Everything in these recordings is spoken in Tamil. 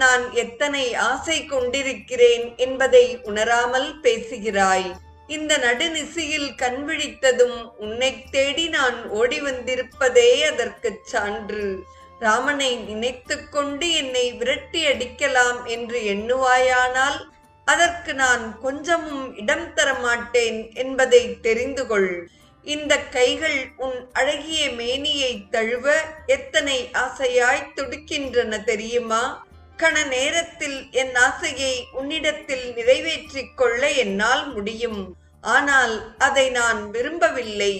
நான் எத்தனை ஆசை கொண்டிருக்கிறேன் என்பதை உணராமல் பேசுகிறாய். இந்த நடுநிசியில் கண் விழித்ததும் உன்னை தேடி நான் ஓடி வந்திருப்பதே அதற்குச் சான்று. ராமனை நினைத்து கொண்டு என்னை விரட்டி அடிக்கலாம் என்று எண்ணுவாயானால் அதற்கு நான் கொஞ்சமும் இடம் தர மாட்டேன் என்பதை தெரிந்து கொள். இந்த கைகள் உன் அழகிய மேனியை தழுவ எத்தனை ஆசையாய் துடிக்கின்றன தெரியுமா? கண நேரத்தில் என் ஆசையை உன்னிடத்தில் நிறைவேற்றிக் கொள்ள என்னால் முடியும். ஆனால் அதை நான் விரும்பவில்லை.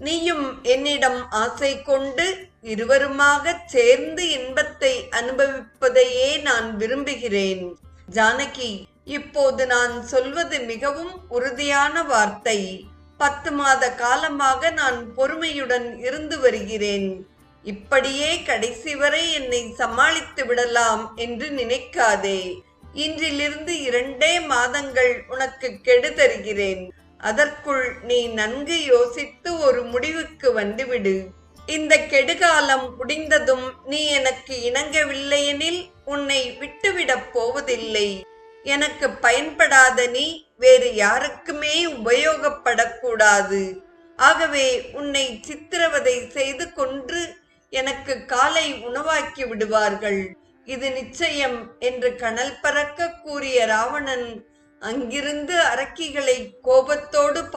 நீயும் என்னிடம் ஆசை கொண்டு இருவருமாக சேர்ந்து இன்பத்தை அனுபவிப்பதையே நான் விரும்புகிறேன். ஜானகி, இப்போது நான் சொல்வது மிகவும் உறுதியான வார்த்தை. 10 மாத காலமாக நான் பொறுமையுடன் இருந்து வருகிறேன். இப்படியே கடைசி வரை என்னை சமாளித்து விடலாம் என்று நினைக்காதே. இன்றிலிருந்து 2 மாதங்கள் உனக்கு கெடு தருகிறேன். அதற்குள் நீ நன்கு யோசித்து ஒரு முடிவுக்கு வந்துவிடு. இந்த கெடுகாலம் முடிந்ததும் நீ எனக்கு இணங்கவில்லையெனில் உன்னை விட்டுவிடப் போவதில்லை. எனக்கு பயன்படாத நீ வேறு யாருக்குமே உபயோகப்படக்கூடாது. ஆகவே உன்னை சித்திரவதை செய்து கொன்று எனக்கு காலை உணவாக்கி விடுவார்கள். இது நிச்சயம் என்று கனல் பறக்க கூறிய ராவணன் அங்கிருந்து அரக்கிகளை கோபத்தோடு